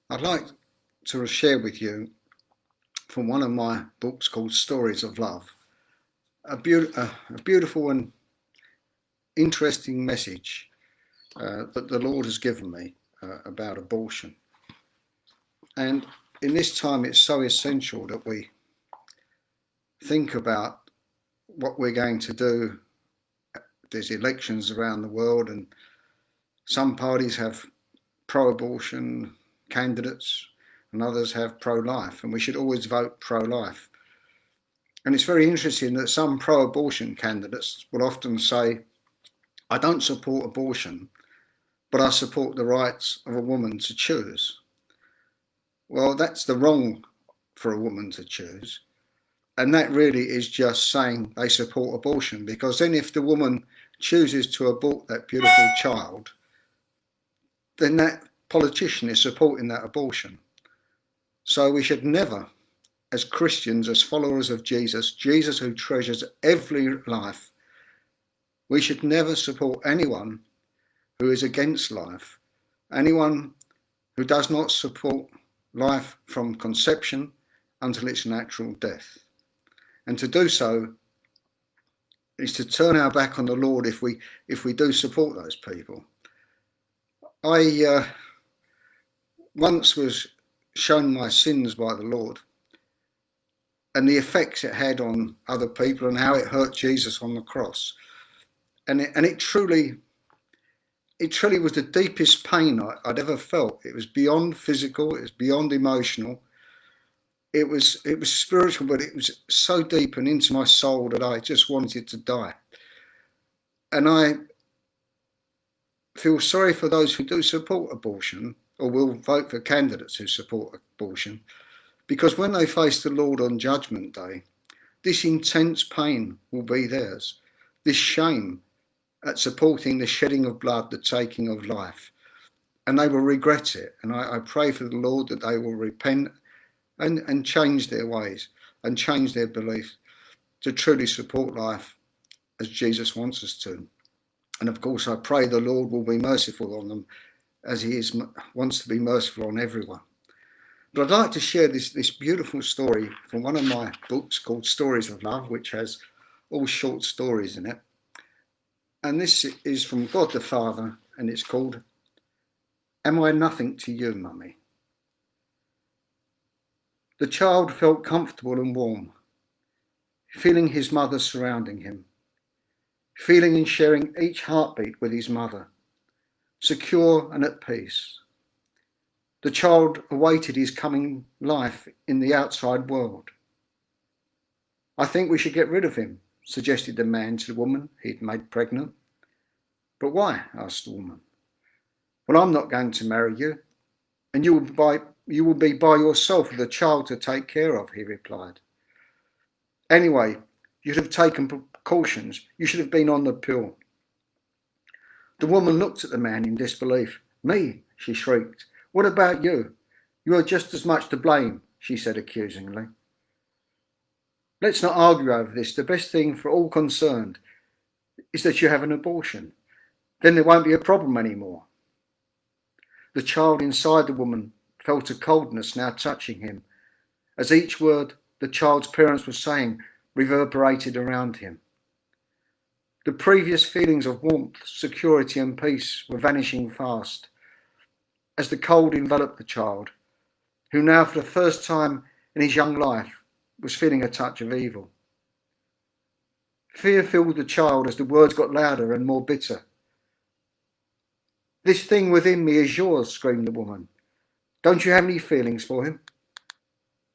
I'd like to share with you from one of my books called Stories of Love, a beautiful and interesting message that the Lord has given me about abortion. And in this time, it's so essential that we think about what we're going to do. There's elections around the world, and some parties have pro-abortion candidates and others have pro-life, and we should always vote pro-life. And it's very interesting that some pro-abortion candidates will often say, I don't support abortion, but I support the rights of a woman to choose. Well, that's the wrong for a woman to choose. And that really is just saying they support abortion, because then if the woman chooses to abort that beautiful child, then that politician is supporting that abortion. So we should never, as Christians, as followers of Jesus who treasures every life, we should never support anyone who is against life, anyone who does not support life from conception until its natural death. And to do so is to turn our back on the Lord if we do support those people. I once was shown my sins by the Lord and the effects it had on other people and how it hurt Jesus on the cross. And it truly was the deepest pain I'd ever felt. It was beyond physical, it was beyond emotional. It was spiritual, but it was so deep and into my soul that I just wanted to die. And I feel sorry for those who do support abortion or will vote for candidates who support abortion, because when they face the Lord on Judgment Day, this intense pain will be theirs, this shame at supporting the shedding of blood, the taking of life, and they will regret it. And I pray for the Lord that they will repent and change their ways and change their beliefs to truly support life as Jesus wants us to. And of course, I pray the Lord will be merciful on them as he wants to be merciful on everyone. But I'd like to share this beautiful story from one of my books called Stories of Love, which has all short stories in it. And this is from God the Father, and it's called, Am I Nothing to You, Mummy? The child felt comfortable and warm, feeling his mother surrounding him, feeling and sharing each heartbeat with his mother, secure and at peace. The child awaited his coming life in the outside world. I think we should get rid of him, suggested the man to the woman he'd made pregnant. But why? Asked the woman. Well, I'm not going to marry you, and you will be by yourself with a child to take care of, he replied. Anyway, you should have taken precautions. You should have been on the pill. The woman looked at the man in disbelief. Me, she shrieked. What about you? You are just as much to blame, she said accusingly. Let's not argue over this. The best thing for all concerned is that you have an abortion. Then there won't be a problem anymore. The child inside the woman felt a coldness now touching him, as each word the child's parents were saying reverberated around him. The previous feelings of warmth, security and peace were vanishing fast, as the cold enveloped the child, who now for the first time in his young life was feeling a touch of evil. Fear filled the child as the words got louder and more bitter. This thing within me is yours, screamed the woman. Don't you have any feelings for him?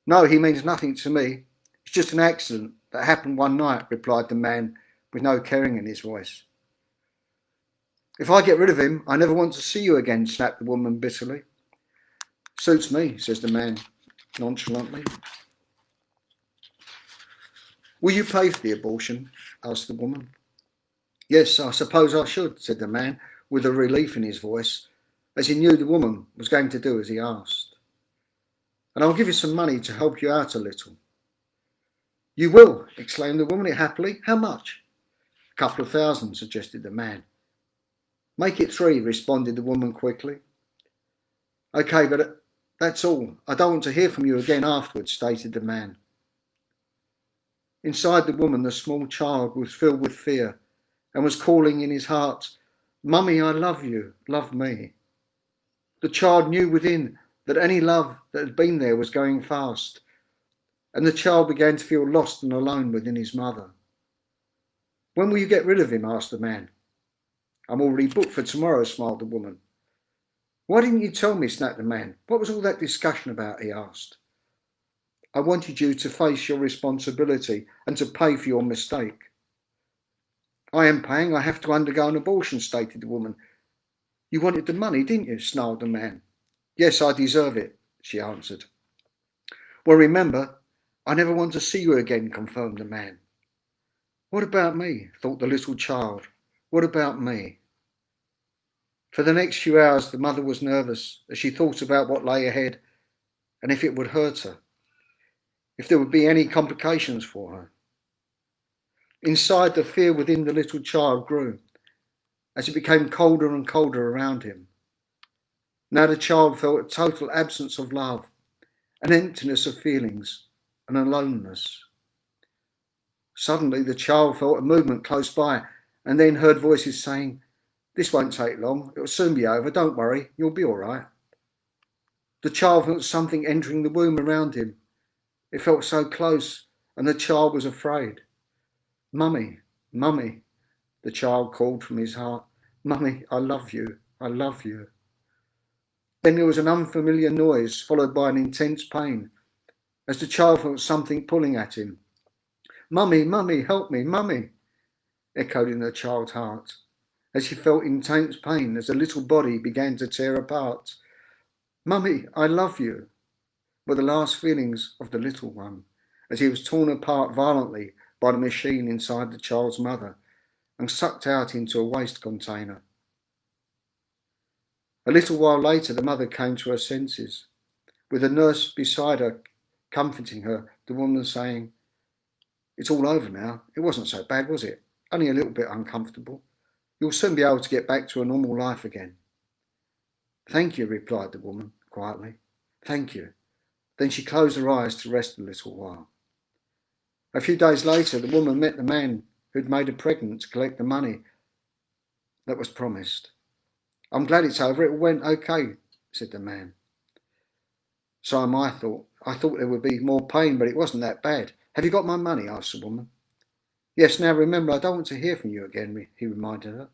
No, he means nothing to me. It's just an accident that happened one night, replied the man with no caring in his voice. If I get rid of him, I never want to see you again, snapped the woman bitterly. Suits me, says the man nonchalantly. Will you pay for the abortion? Asked the woman. Yes, I suppose I should, said the man, with a relief in his voice, as he knew the woman was going to do as he asked. And I'll give you some money to help you out a little. You will, exclaimed the woman happily. How much? A couple of thousand, suggested the man. Make it 3, responded the woman quickly. Okay, but That's all. I don't want to hear from you again afterwards, stated the man. Inside the woman, the small child was filled with fear and was calling in his heart, "Mummy, I love you, love me." The child knew within that any love that had been there was going fast, and the child began to feel lost and alone within his mother. "When will you get rid of him?" asked the man. "I'm already booked for tomorrow," smiled the woman. "Why didn't you tell me?" snapped the man. "What was all that discussion about?" he asked. "I wanted you to face your responsibility and to pay for your mistake." "I am paying. I have to undergo an abortion," stated the woman. "You wanted the money, didn't you?" snarled the man. "Yes, I deserve it," she answered. "Well, remember, I never want to see you again," confirmed the man. "What about me?" thought the little child. "What about me?" For the next few hours, the mother was nervous as she thought about what lay ahead and if it would hurt her, if there would be any complications for her. Inside, the fear within the little child grew as it became colder and colder around him. Now the child felt a total absence of love, an emptiness of feelings, and aloneness. Suddenly, the child felt a movement close by and then heard voices saying, "This won't take long. It'll soon be over. Don't worry. You'll be all right." The child felt something entering the womb around him. It felt so close, and the child was afraid. "Mummy, Mummy," the child called from his heart. "Mummy, I love you. I love you." Then there was an unfamiliar noise, followed by an intense pain, as the child felt something pulling at him. "Mummy, Mummy, help me, Mummy," echoed in the child's heart, as he felt intense pain as the little body began to tear apart. "Mummy, I love you," were the last feelings of the little one, as he was torn apart violently by the machine inside the child's mother and sucked out into a waste container. A little while later, the mother came to her senses, with a nurse beside her comforting her, the woman saying, "It's all over now. It wasn't so bad, was it? Only a little bit uncomfortable. You'll soon be able to get back to a normal life again." "Thank you," replied the woman quietly. "Thank you." Then she closed her eyes to rest a little while. A few days later, the woman met the man who'd made her pregnant to collect the money that was promised. "I'm glad it's over. It went okay," said the man. "So am I thought. I thought there would be more pain, but it wasn't that bad. Have you got my money?" asked the woman. "Yes, now remember, I don't want to hear from you again," he reminded her.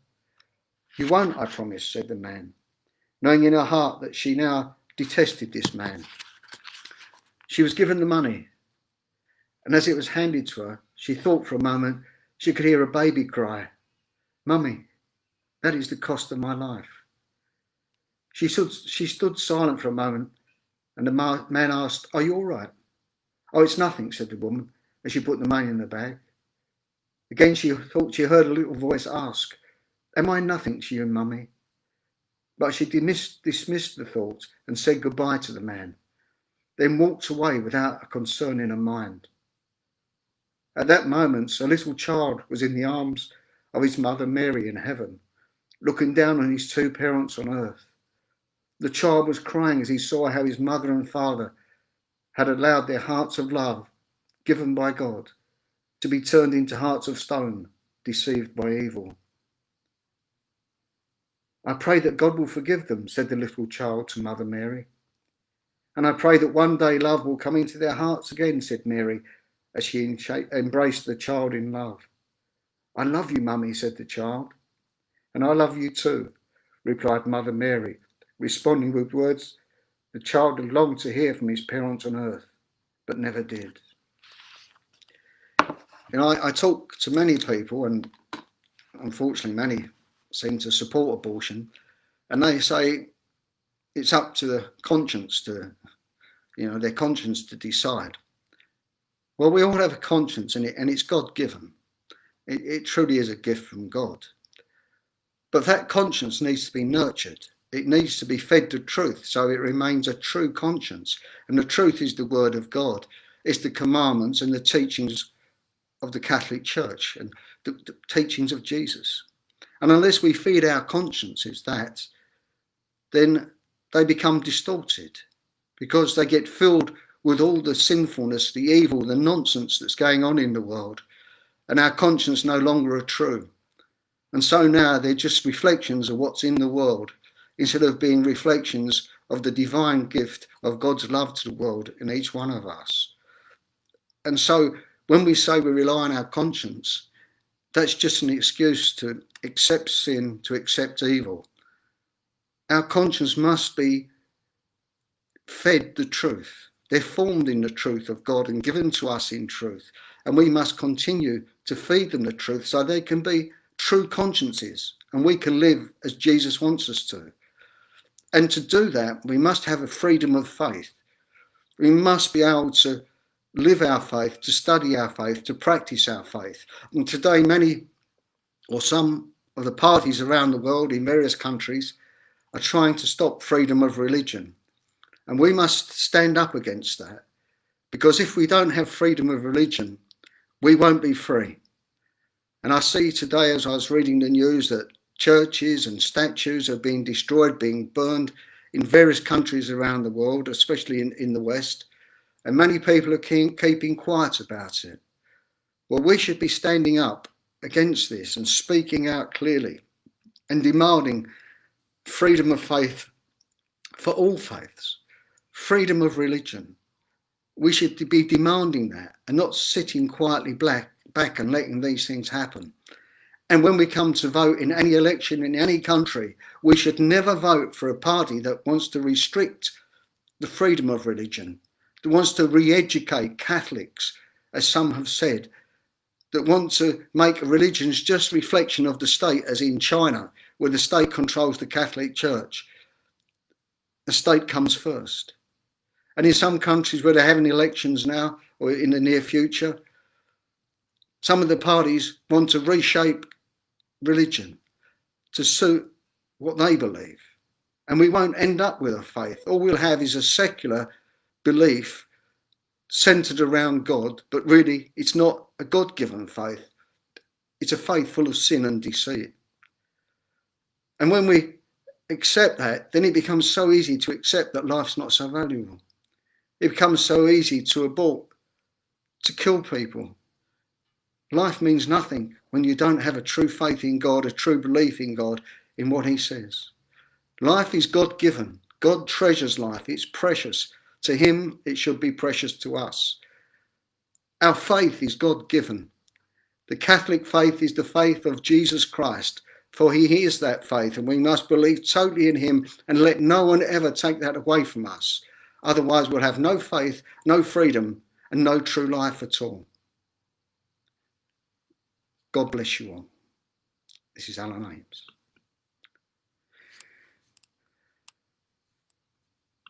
"You won't, I promise," said the man, knowing in her heart that she now detested this man. She was given the money, and as it was handed to her, she thought for a moment she could hear a baby cry, "Mummy, that is the cost of my life." She stood silent for a moment, and the man asked, "Are you all right?" "Oh, it's nothing," said the woman, as she put the money in the bag. Again she thought she heard a little voice ask, "Am I nothing to you, Mummy?" But she dismissed the thought and said goodbye to the man, then walked away without a concern in her mind. At that moment, a little child was in the arms of his mother Mary in heaven, looking down on his two parents on earth. The child was crying as he saw how his mother and father had allowed their hearts of love, given by God, to be turned into hearts of stone, deceived by evil. "I pray that God will forgive them," said the little child to Mother Mary. "And I pray that one day love will come into their hearts again," said Mary, as she embraced the child in love. "I love you, Mummy," said the child. "And I love you too," replied Mother Mary, responding with words the child had longed to hear from his parents on earth, but never did. I talk to many people, and unfortunately many seem to support abortion, and they say it's up to the conscience to, their conscience to decide. Well, we all have a conscience, and it's God-given. It truly is a gift from God. But that conscience needs to be nurtured. It needs to be fed the truth so it remains a true conscience. And the truth is the word of God. It's the commandments and the teachings of the Catholic Church and the teachings of Jesus. And unless we feed our consciences that, then they become distorted. because they get filled with all the sinfulness, the evil, the nonsense that's going on in the world, and our conscience no longer are true. And so now they're just reflections of what's in the world, instead of being reflections of the divine gift of God's love to the world in each one of us. And so when we say we rely on our conscience, that's just an excuse to accept sin, to accept evil. Our conscience must be fed the truth. They're formed in the truth of God and given to us in truth. And we must continue to feed them the truth so they can be true consciences and we can live as Jesus wants us to. And to do that, we must have a freedom of faith. We must be able to live our faith, to study our faith, to practice our faith. And today, many or some of the parties around the world in various countries are trying to stop freedom of religion. And we must stand up against that, because if we don't have freedom of religion, we won't be free. And I see today, as I was reading the news, that churches and statues are being destroyed, being burned in various countries around the world, especially in the West. And many people are keeping quiet about it. Well, we should be standing up against this and speaking out clearly and demanding freedom of faith for all faiths, freedom of religion. We should be demanding that and not sitting quietly back and letting these things happen. And when we come to vote in any election in any country, we should never vote for a party that wants to restrict the freedom of religion, that wants to re-educate Catholics, as some have said, that want to make religions just reflection of the state, as in China, where the state controls the Catholic Church. The state comes first. And in some countries where they're having elections now, or in the near future, some of the parties want to reshape religion to suit what they believe. And we won't end up with a faith. All we'll have is a secular belief centered around God, but really it's not a God-given faith. It's a faith full of sin and deceit. And when we accept that, then it becomes so easy to accept that life's not so valuable. It becomes so easy to abort, to kill people. Life means nothing when you don't have a true faith in God, a true belief in God, in what he says. Life is God-given. God treasures life. It's precious. To him, it should be precious to us. Our faith is God-given. The Catholic faith is the faith of Jesus Christ, for he is that faith, and we must believe totally in him and let no one ever take that away from us. Otherwise, we'll have no faith, no freedom, and no true life at all. God bless you all. This is Alan Ames.